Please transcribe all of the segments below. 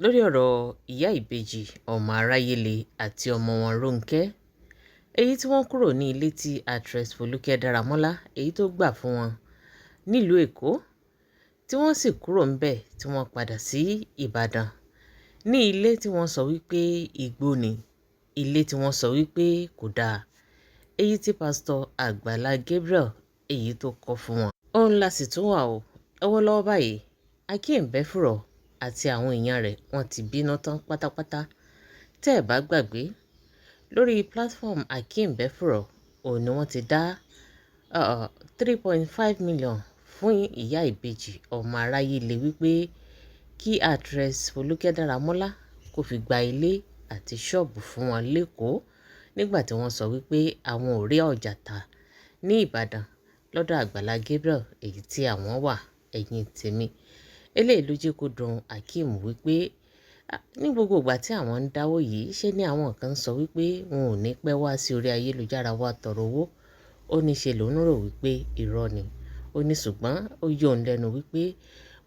lórí ọ̀rọ̀ ìyá ìbejì ọmọ aráyélé àti ọmọ wọn Rónkẹ́ èyí tí wọ́n kúrò ní ilé tí actress Folúkẹ́ Dáramọ́lá èyí tó gbà fún wọn nílùú Èkó tí wọ́n sì kúrò ńbẹ̀ tí wọ́n padà sí Ìbàdàn ní ilé tí wọ́n sọ wípé igbó ni ilé tí wọ́n sọ wípé kò dáa èyí tí pásítọ̀ Àgbàlá Gabriel èyí tó kọ́ fún wọn. òun la sì tún wà o lọ́wọ́lọ́wọ́ báyìí Akeem Bẹ́fùrọ̀ àti àwọn èèyàn rẹ̀ wọ́n ti bínú tán pátápátá tẹ́ ẹ̀ bá gbàgbé lórí platform Akeem Bẹ́fùrọ̀ òun ni wọ́n ti dá 3.5 million fún ìyá ìbejì ọmọ aráyélé wípé kí actress Folúkẹ́ Dáramọ́lá kó fi gba ilé àti ṣọ́ọ̀bù fún wọn lẹ́kọ̀ọ́ nígbà tí wọ́n sọ wípé àwọn ò rí ọjà tà ní Ìbàdàn lọ́dọ̀ Àgbàlá Gabriel èyí tí àwọn wà ẹ̀yìn tèmi eléyìí ló jẹ́ kó dùn Akeem wípé ní gbogbo ìgbà tí àwọn ń dáwó yìí ṣe ni àwọn kan sọ wípé wọn ò ní pẹ́ wá sí orí ayélujára wá tọrọ owó ó ní ṣe lòun rò wípé irọ́ ni ó ní ṣùgbọ́n ó yọ òun lẹ́nu wípé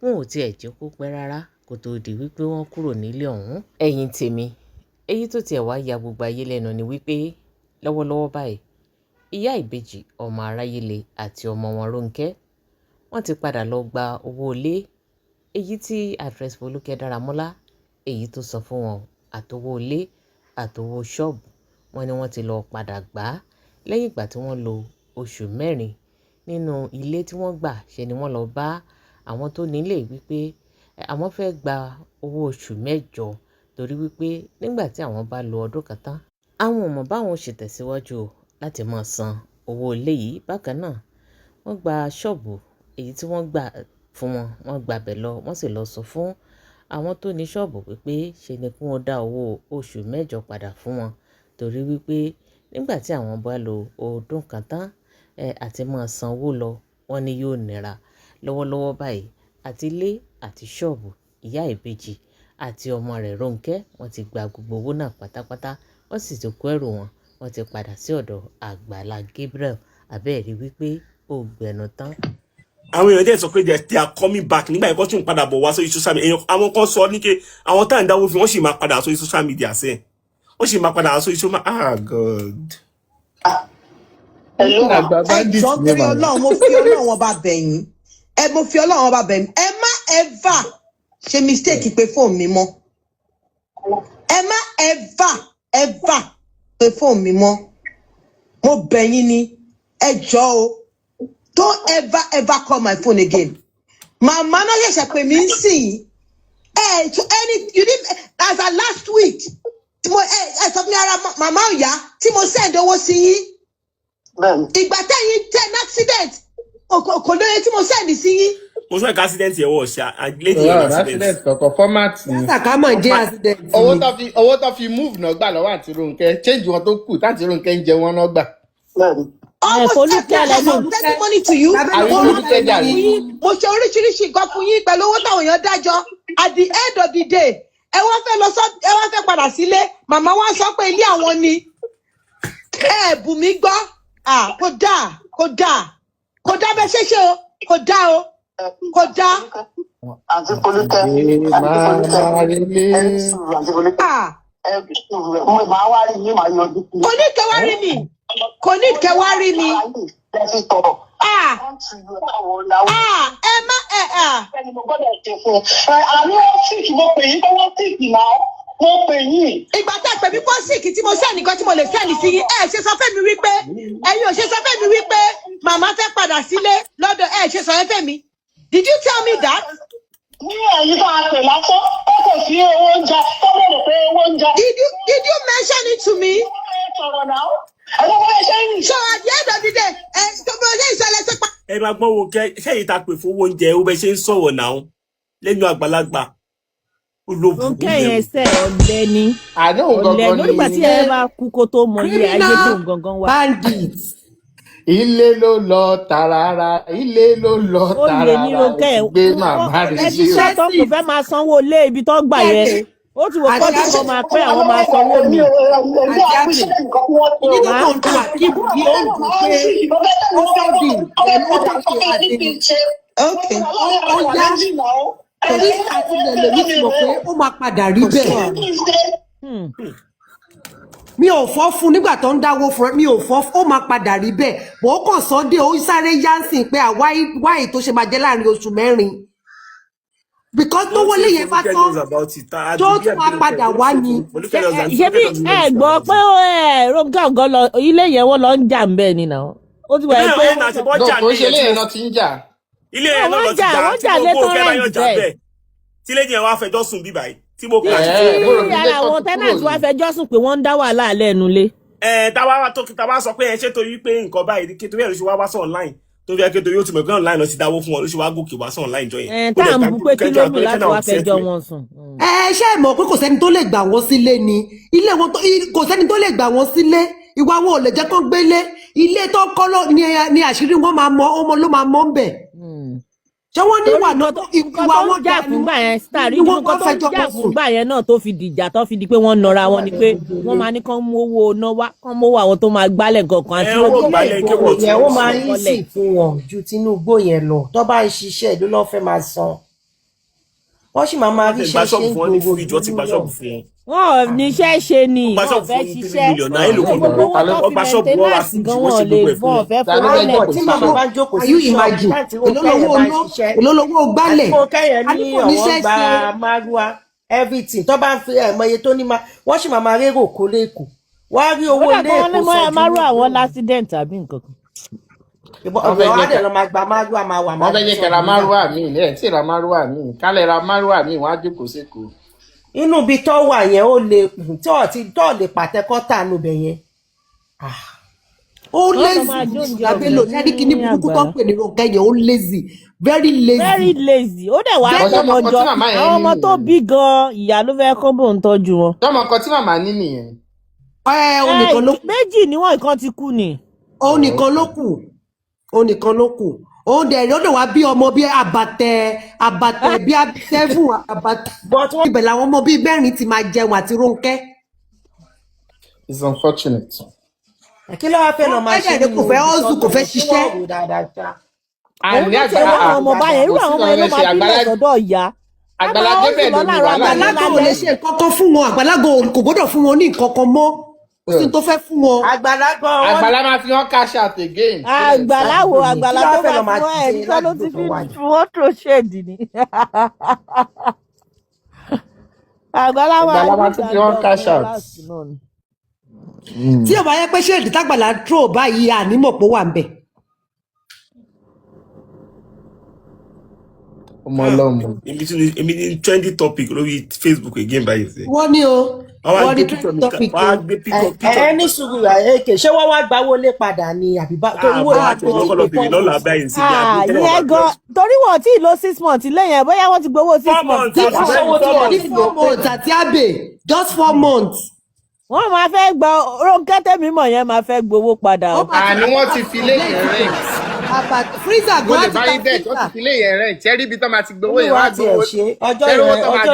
wọn ò tiẹ̀ jẹ́ kó pẹ́ rárá kó tó di wípé wọ́n kúrò nílé ọ̀hún. ẹ̀yìn tèmi èyí tó tiẹ̀ wá ya gbogbo ayé lẹ́nu ni wípé lọ́wọ́lọ́wọ́ báyìí ìyá ìbejì ọmọ aráyélé àti ọmọ wọn Rónkẹ́ wọ́n ti padà lọ gba owó ilé èyí tí actress Folúkẹ́ Dáramọ́lá èyí tó sọ fún wọn àtowó ilé àtowó ṣọ́ọ̀bù wọn ni wọ́n ti lọ padà gbà á lẹ́yìn ìgbà tí wọ́n lo oṣù 4 nínú ilé tí wọ́n gbà ṣe ni wọ́n lọ bá àwọn tó nílé wípé àwọn fẹ́ gba owó oṣù 6 torí wípé nígbà tí àwọn bá lo ọdún kan tán àwọn ò mọ̀ báwọn ṣe tẹ̀síwájú láti máa san owó ilé yìí. Bákan náà wọ́n gba ṣọ́ọ̀bù èyí tí wọ́n gbà fún wọn wọ́n gbabẹ̀ lọ wọ́n sì lọ sọ fún àwọn tó ní ṣọ́ọ̀bù wípé ṣe ni kí wọ́n dá owó oṣù 6 padà fún wọn torí wípé nígbà tí àwọn bá lo ọdún kan tán àti máa san owó lọ wọ́n ní yóò nira. lọ́wọ́lọ́wọ́ báyìí àti ilé àti ṣọ́ọ̀bù ìyá ìbejì àti ọmọ rẹ̀ Rónkẹ́ wọ́n ti gba gbogbo owó náà pátápátá wọ́n sì ti kó ẹrù wọn wọ́n ti padà sí ọ̀dọ̀ Àgbàlá Gabriel abẹ́ẹ̀rí wípé ó gbẹ̀nu tán. àwọn èèyàn dẹ̀ sọ pé they are coming back nígbà yẹn kó tún padà bọ̀ wá sórí social media àwọn kan sọ ní pé àwọn tá à ń dáwó fún wọn sì máa padà sórí social media sẹ́ẹ̀ wọ́n sì máa padà sórí social media. God. ẹjọ́ torí Ọlọ́run mo fi Ọlọ́run ọba bẹ̀yìn mo fi Ọlọ́run ọba bẹ̀yìn ẹ má ever ṣe mistake pé fóònù mi mọ́ ẹ má ever pé fóònù mi mọ́ mo bẹ̀yìn ni ẹjọ́ o don't ever call my phone again màmá náà ṣẹ̀ṣẹ̀ pè mí sí you did as a last week tí mo sọ fún mi ara màmá ọ̀yá tí mo send owó sí yín ìgbà tẹ́yìn ten accident kò lóye tí mo send sí yín. mo sọ accident yẹn wọ ṣá àgbélé yẹn accident kọ̀ọ̀kan format ni sàkámọ̀ jẹ́ accident. owó tó fi move náà gbà lọ́wọ́ àti Rónkẹ́ change wọn tó kù táti Rónkẹ́ ń jẹ wọn náà gbà. almost testimony to you. mo ṣe oríṣiríṣi nǹkan fún yín pẹ̀lú owó táwọn èèyàn dájọ́ at the end of the day ẹ wá fẹ́ padà sílé màmá wa sọ pé ilé àwọn ni bù mí gbọ́ kò dáa bẹ́ẹ̀ ṣeṣe o kò dáa. àti Folúkẹ́ máa wá rí mi máa yọjú sí. kò ní kẹwàá rí mi. ẹni mo gbọ́dọ̀ ṣe fún àmì wọn síkì mo pè yín fọwọ́ síkì náà mo pè yín. ìgbà tá a pè mí fọ́ síkì tí mo sẹ́ni kan tí mo lè sẹ́ni sí yín ṣe sọ fẹ́ mi wípé ẹ̀yin ò ṣe sọ fẹ́ mi wípé màmá fẹ́ padà sílé lọ́dọ̀ ṣe sọ fẹ́ mi. Did you tell me that? ní ẹ̀yin tó a pè lásán ó kò sí owó oúnjẹ ó bẹ̀rẹ̀ pé owó oúnjẹ. Did you mention it to me? sọ̀rọ̀ náà ẹ̀rọ wọ́n ṣe ń. So at the end of the day tó bá ọjọ́ ìṣẹ̀lẹ̀ ṣe pa. ẹ máa gbọ́ wo kẹ́ sẹ́yìn ta pè fún owó oúnjẹ ó bẹ ṣe ń sọ̀rọ̀ náà lẹ́nu àgbàlagbà olóògùn. Rónkẹ́ yẹn sẹ́ ọ̀lẹ ni ọ̀lẹ nígbà tí ẹ bá kú kó tó mọ ilé ayé tó ń gangan wá. bandit. ilé ló lọ tààrà ó lè ní Rónkẹ́ ẹ̀ gbé màmá rẹ̀ ẹ ti sọ tó kò fẹ́ máa sanwó lé ibi tó gbà yẹn ó ti wò pọ́ tí kò máa pẹ́ àwọn máa sanwó mi. torí àti lèlè mi ti mọ̀ pé ó máa padà rí bẹ́ẹ̀. Mi ò fọ́ fún nígbà tó ń dáwó fún mi ò fọ́ ó máa padà rí bẹ́ẹ̀ bó kàn Sunday ó sáré yánsìn pé wáyé tó ṣe máa jẹ́ láàrin oṣù mẹ́rin because tó wọlé yẹn bá tán tó tún máa padà wá ni. ṣé bí ẹ gbọ́ pé Ronke Ogo lọ ilé yẹn wọ́n lọ ń jà ń bẹ́ẹ̀ ni náà ó ti wà pé kò ṣe ilé yẹn náà ti ń jà. ilé yẹn náà lọ ti jà tí gbogbo òkè bá yàn jà bẹ́ẹ̀ tí lẹ́yìn yẹn wá fẹjọ́ sùn bíbáyìí tí mo kà sí ara àwọn tenants wá fẹjọ́ sùn pé wọ́n ń dá wàhálà lẹ́nu lé. táwa sọ pé ẹ ṣe torí pé nǹkan báyìí kí torí ẹ̀ ló ṣe wá sọ online tó fi ẹkẹ torí ó ti mọ̀ pé online lọ sí dáwó fún wọn ló ṣe wá gòkè wá sọ online jọ yẹn. tá à ń bú pé kí ló dùn láti wá fẹjọ́ wọn sùn. ṣé ẹ mọ̀ pé kò sẹ́ni tó lè gbà wọ́n sílé ni ilé wọn kò sẹ́ni tó lè gbà wọ́n sílé ìwà wọn ò lè jẹ́ kó gbélé ilé tó kọ́ ni àṣírí wọn máa mọ ọmọ ló máa mọ́ ń bẹ̀. ṣé wọ́n ní ìwà náà ìwà wọn jà fúngbà yẹn star rí nǹkan tó ń jà fúngbà yẹn náà tó fi dìjà tó fi di pé wọ́n nọra wọn ni pé wọ́n máa ní kán mówó náà wá kán mówó àwọn tó máa gbálẹ̀ kankan àti wọ́n yẹn ó máa ń sì fún wọn ju Tinubu yẹn lọ tó bá ń ṣiṣẹ́ ìlú náà fẹ́ máa san wọ́n sì máa rí iṣẹ́ ṣe ń gbogbo ìjọ ti gba ṣọ́ọ̀bù fún wọn. wọn ò ní iṣẹ́ ṣe ni wọ́n fẹ́ ṣiṣẹ́ gbogbo wọn tó fi mẹ́ńtẹ́nàsì gan wọn lè wọ́n fẹ́ fọwọ́lẹ̀. tí màmá bá jókòó sí ṣọ́ọ̀bù olólówó gbálẹ̀ oníṣẹ́ gba márùá everything tó bá ń fi ẹ̀mọye tó ní ma wọ́n sì máa rérò kó lẹ́kọ̀ọ́ wọ́n á rí owó ilé èkó sọ́jú. wọ́n márùá àwọn lásìdẹ̀ǹtì àbí nǹkan kan. ọ̀rọ̀ adẹ̀ lọ máa gba márùá máa wà máa. wọ́n fẹ́ jẹ́ kẹ́ra márùá mi ẹ̀ tí ra márùá mi kálẹ̀ ra márùá mi wọ́n á jókòó sẹ́kọ̀ọ́. inú ibi tó wà yẹn ó lè tó lè pàtẹ́kọ́ tànù bẹ̀ yẹn. ó lazy lábẹ́lò ní kíní burúkú tó ń pè ní Ronke yẹn ó lazy very lazy. ó dẹ̀ wá tọmọjọ àwọn ọmọ tó bí gan ìyá ló fẹ́ kó bò ń tọ́jú wọn. tọmọ kan tí màmá ní nìyẹn. onìkan ló kù. méjì níwọ̀n ìkan ti kú ni. onìkan ló kù òun dẹ̀ lọ́dọ̀ wá bí ọmọ bí àbàtẹ̀ bí 7 àbàtẹ̀ ibẹ̀ làwọn ọmọ bíi mẹ́rin ti máa jẹun àti Ronke. It's unfortunate. kí ló wá fẹ́ lọ máa ṣe kò fẹ́ ọ́sùn kò fẹ́ ṣiṣẹ́. òun ló ti wọ́n àwọn ọmọ báyẹn irú àwọn ọmọ yẹn ló máa bí lọ́sọ̀dọ̀ ìyá. Àgbàlagbé bẹ́ẹ̀ ló ní wàhálà. Àgbàlagbé ò lè ṣe nǹkan kan fún wọn Àgbàlagbé kò gbọ́dọ̀ fún wọn ní nǹkan kan mọ́ sí tó fẹ́ fún wọn. Àgbàlá máa fi hàn cash out again. Àgbàlá tó máa fún ẹ nígbà ló ti fi wọ́n tó ṣèdì ni. Àgbàlá máa ti fi hàn cash out. Tí ò bá yẹ pé ṣéèdì tágbàlá tró báyìí ànímọ̀ pé wà ń bẹ̀. ọmọ ọlọ́mọ. èmi ní trendy topic lórí Facebook again báyìí. wọ́n ní o wọ́n ní trendy topic o. ẹni sùúrù èké ṣé wọ́n wá gbà wọlé padà ní àbíbá tó wúwo láti lọ́kọ̀lọ́bìnrin lọ́la báyìí sí ìyẹn gan torí wọn tí ì lo 6 months lẹ́yìn bóyá wọ́n ti gbowó 6 months. 4 months àti Abe just 4 months. wọ́n máa fẹ́ gba Ronke tẹ́mi mọ̀ yẹn máa fẹ́ gbowó padà. àní wọ́n ti fi lé yẹn rẹ̀. freezer gan ti ta freezer. wọ́n ti fi lé yẹn rẹ̀ tẹ́rí ibi tó máa ti gbowó yẹn wá gbowó. ọjọ́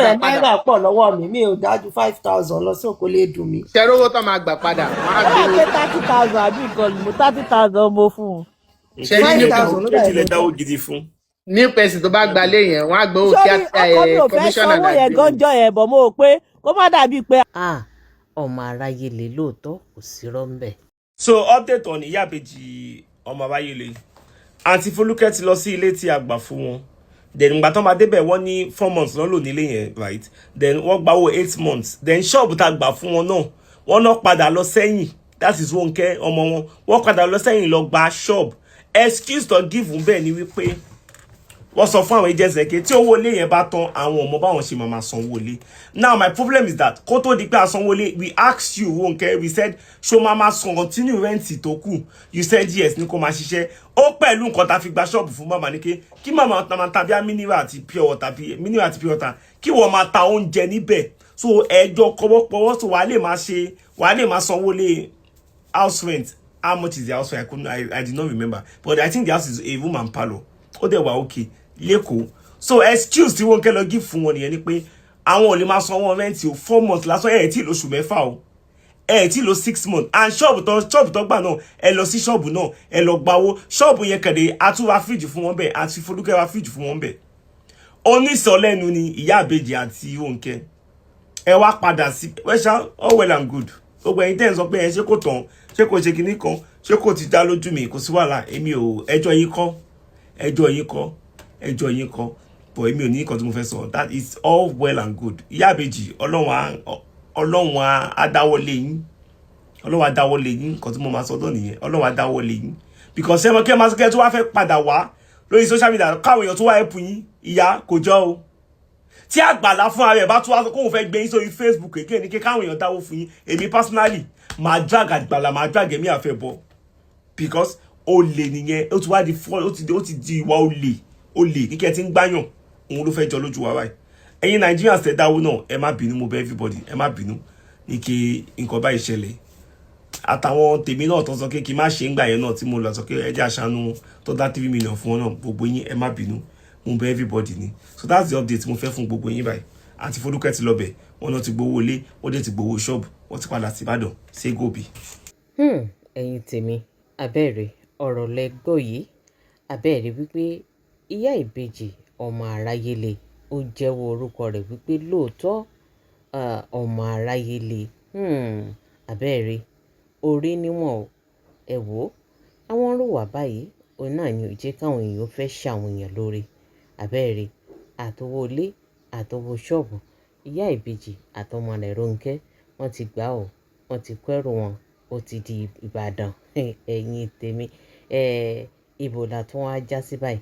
yẹn náírà pọ̀ lọ́wọ́ mi ò dájú 5,000 lọ sí òkò lè dùn mí. tẹ́rí owó tó máa gbà padà wọ́n á gbowó. wọ́n á gbé 30,000 àbí nǹkan mo 30,000 mo fún un. 5,000 ló tilẹ̀ dáwó gidi fún. ní pẹ̀sì tó bá gbalé yẹn wọ́n á gbowó kí kọmíṣánná náà yẹn gánjọ́ yẹn bọ̀ mo rò pé kó má dàbí pé. ọmọ aráyé lè lóòótọ́ kò sí rọ́ńbẹ́. So update on Ìyá Ìbejì ọmọ aráyé lè àǹtí Folúkẹ́ ti lọ sí ilé tí a gbà fún wọn then ìgbà tó máa débẹ̀ wọ́n ní 4 months lọ́n lò nílé yẹn right then wọ́n gba owó 8 months then ṣọ́ọ̀bù tá a gbà fún wọn náà wọ́n náà padà lọ sẹ́yìn that is Ronke ọmọ wọ́n padà lọ sẹ́yìn lọ gba ṣọ́ọ̀bù excuse to give bẹ́ẹ̀ ni wípé wọ́n sọ fún àwọn agents ẹ̀kẹ́ tí owó ilé yẹn bá tán àwọn ọmọ báwọn ṣe máa sanwó ilé. Now my problem is that kó tó di pé a sanwó ilé we asked you Ronke we said ṣó máa continue rent tó kù you said yes ní kó máa ṣiṣẹ́ ó pẹ̀lú nǹkan tá a fi gba ṣọ́ọ̀bù fún màmá ní kí màmá máa ta bí mineral àti pure water kí wọ́n máa ta oúnjẹ níbẹ̀ so ẹjọ́ kọ́wọ́pọ́wọ́ so wàá lè máa sanwó ilé house rent. How much is the house rent? I did not remember but I think the house is a room and parlour ó dẹ̀ wà okay lẹ́kọ̀ọ́ so excuse tí Ronke lọ give fún wọn nìyẹn ni pé àwọn ò lè máa san wọn rent o 4 months lásán ẹ̀ tí lóṣù mẹ́fà o ẹ̀ tí lọ 6 months and ṣọ́ọ̀bù tó gbà náà ẹ lọ sí ṣọ́ọ̀bù náà ẹ lọ gba owó ṣọ́ọ̀bù yẹn kẹ̀dẹ̀ àtúwà fíríjì fún wọn bẹ́ẹ̀ àti Folúkẹ́ wa fíríjì fún wọn bẹ́ẹ̀ onísọlẹ́nu ni ìyá àbèjì àti Ronke ẹ wá padà sí wẹ́ṣà all well and good gbogbo ẹ̀yin tẹ́ ń sọ pé ẹ ṣé kò tán ṣé kò ṣe kinní kan ṣé kò ti dá lójú mi kò sí wàhálà èmi ò ẹjọ́ yín kọ́ but èmi ò ní nǹkan tí mo fẹ́ sọ that is all well and good ìyá àbèjì ọlọ́run á dáwọ́lé yín nǹkan tí mo máa sọ lọ nìyẹn ọlọ́run á dáwọ́lé yín because ẹ mọ̀ kí ẹ máa sọ kí ẹ tó wá fẹ́ padà wá lórí social media káwọn èèyàn tó wá ẹ̀pù yín ìyá kò jọ o tí Àgbàlá fún ara ẹ̀ bá tún wá kóun fẹ́ gbé yín sórí Facebook èké ní kí káwọn èèyàn dáwó fún yín èmi personally máa drag Àgbàlá máa drag ẹ̀mí àfẹ́ bọ̀ because olè nìyẹn ó ti wá di ó ti di ìwà olè kíkẹ́ tí ń gbáyàn òun ló fẹ́ jọ lójú wa báyìí ẹ̀yin Nigerians tẹ́ dáwó náà ẹ má bínú mo bẹ̀ everybody ẹ má bínú ní kí nǹkan báyìí ṣẹlẹ̀ àtàwọn tèmi náà tó sọ pé kí n má ṣe ń gbà yẹn náà tí mo lọ sọ pé ẹ jẹ́ àṣàánú tó dá 3 million fún wọn náà gbogbo yín ẹ má bínú mo bẹ̀ everybody ni so that's the update mo fẹ́ fún gbogbo yín báyìí àti Folúkẹ́ ti lọ bẹ̀ wọn náà ti gbowó ilé wọ́n dẹ̀ ti gbowó ṣọ́ọ̀bù wọ́n ti padà sí Ìbàdàn sí gòbí. ẹ̀yin tèmi abẹ́rẹ́ ọ̀rọ̀ lẹ gbọ́ yìí abẹ́rẹ́ wípé ìyá ìbejì ọmọ aráyé le ó jẹ́wọ́ orúkọ rẹ̀ wípé lóòótọ́ ọmọ aráyé le abẹ́rẹ́ orí níwọ̀n ẹ wò ó àwọn rúwà báyìí òun náà ni ò jẹ́ káwọn èèyàn fẹ́ ṣàwọn èèyàn lóore abẹ́rẹ́ àtọwọ́ ilé àtọwọ́ ṣọ́ọ̀bù ìyá ìbejì àtọmọ rẹ̀ Rónkẹ́ wọ́n ti gbà ó wọ́n ti kẹ́rù wọn ó ti di Ìbàdàn ẹ̀yin tèmi ibo la tún wá já sí báyìí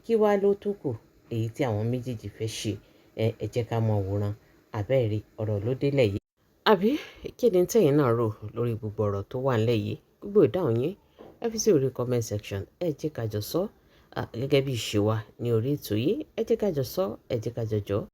kí wá ló tún kù èyí tí àwọn méjèèjì fẹ́ ṣe ẹ jẹ́ ká mọ òwòrán abẹ́rẹ́ ọ̀rọ̀ ló délẹ̀ yìí. àbí kí ni tẹ̀yin náà rò lórí gbogbo ọ̀rọ̀ tó wà nílẹ̀ yìí gbogbo ìdáhùn yín ẹ fi sí orí comment section ẹ jẹ́ ká jọ sọ gẹ́gẹ́ bí ìṣe wa ní orí ètò yìí ẹ jẹ́ ká jọ sọ ẹ jẹ́ ká jọ jọ